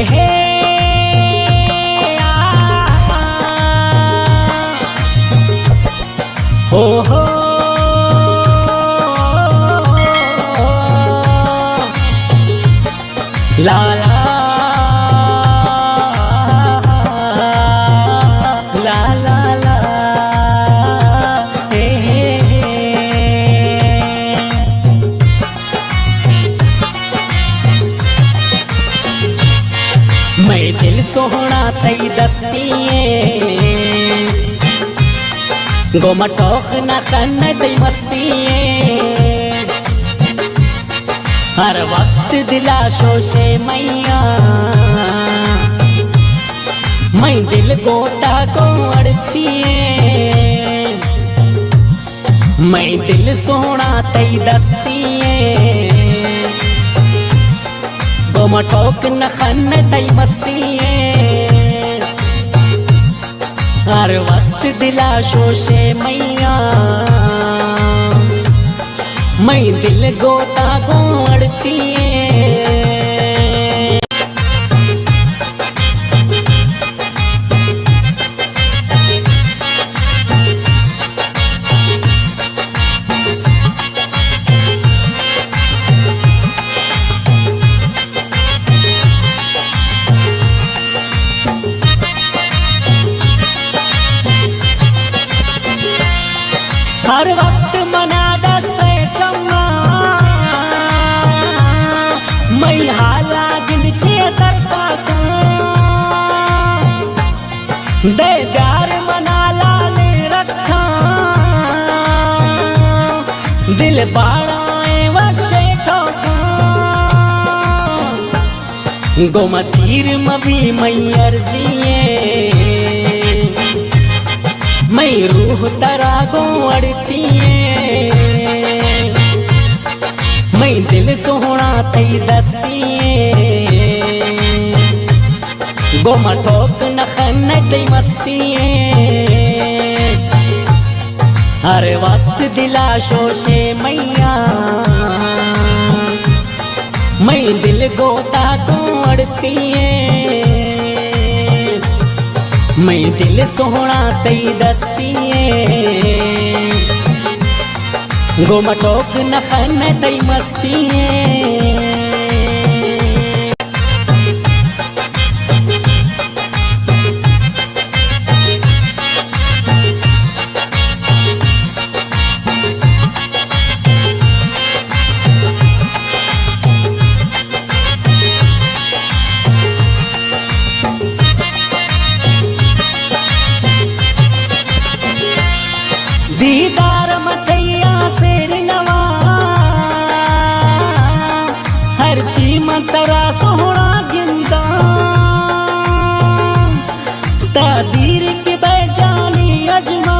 हे हो ला ला ला ला ला हे मैं दिल सोहना तई दस्तिए गोमा टोख न कन तई मस्तिए हर वक्त दिला शोशे मैया मैं दिल गोता को अड़ती मैं दिल सोना तई दस्ती गोमा टोक न खन तई मस्ती हर वक्त दिला शोशे मैया मैं दिल गोता को अड़ती हर वक्त मना दसे चम्मा मैं हाला दिल छे तरसा दे प्यार मना लाले रखा दिल बाड़ाए वशे ठोका गोमतीर मभी मैयर जिए मैं रूह तरा गो अड़ती मैं दिल सोहना तई दस्ती गोमा ठोक न खन तई मस्ती हर वक्त दिला शोशे मैया मैं दिल गोता को अड़ती मैं दिल सोहना तई दस्ती गोमा टोक न खन तई मस्ती दीदार मथैया शेर नवा हर चीज तरा सोहना गिंदा तादीर की बेजानी अजमा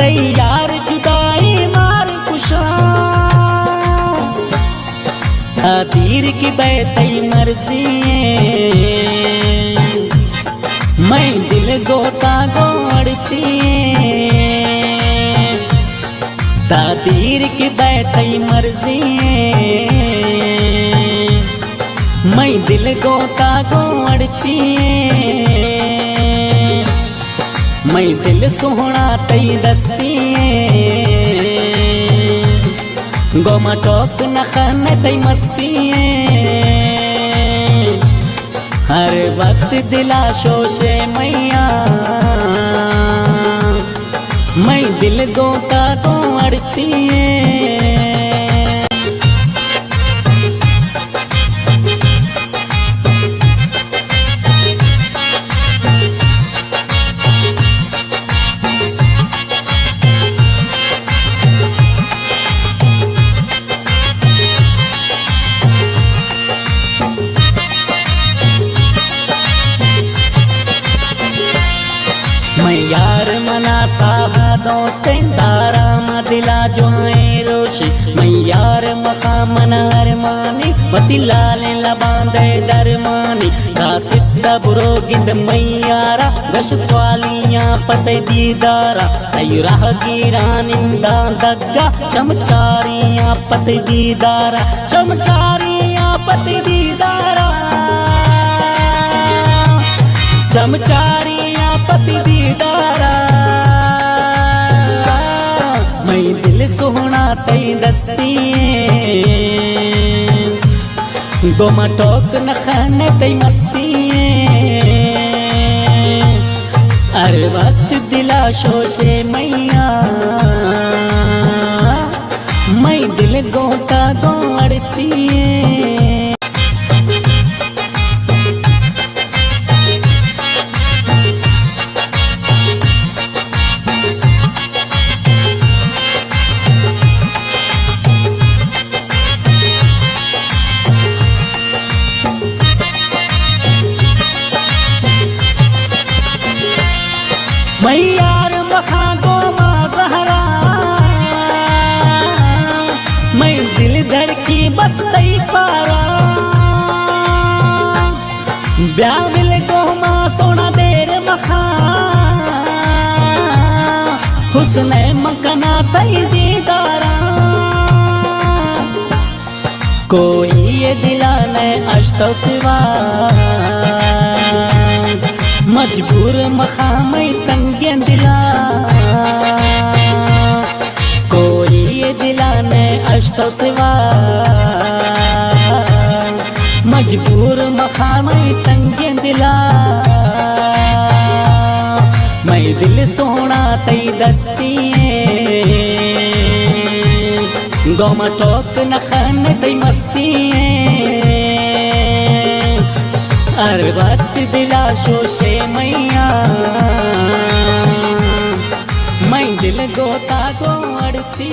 तैयार जुदाई मार कुशा तादीर की बेतई मर्जी मैं दिल गोता गो अड़ती तादीर की बैतई मर्जी मैं दिल गोता गो अड़ती मैं दिल सोहना तई दस्ती गोमा टोक न खन तई मस्ती हर वक्त दिला शोशे मैया मैं दिल गोता को अड़ती मैं यार मना साहा दोस्त तारा मदिला जो रोशी मैं यार मका मना अरमानी मतिलाले लबांदे दरमानी कासिता बुरो गिंद मैयारा गश स्वालियां पते दीदारा तई राह गिरानिंदा दग्गा चमचारियां पते दीदारा चमचारियां पते तई दस्ती गोमा टोक न खाने तई मस्ती अरे वक्त दिला शोशे मैया मैं दिल गोता गोड़ती मैं यार मखा गोमा जहरा मैं दिल धड़की बस तई पारा ब्यामिल गोमा सोना देर मखा हुस्न मकना तई दीदारा कोई ये दिला ने अश्तो सिवा मजबूर मखा मैं तंगे दिला कोई ये दिला ने अश्तो सिवा मजबूर मखा मैं तंगे दिला मैं दिल सोना तई दस्ती गोमा टोक न खाने तई मस्ती अरे वक्त दिला शोशे मैया मैं दिल गोता गोड़ती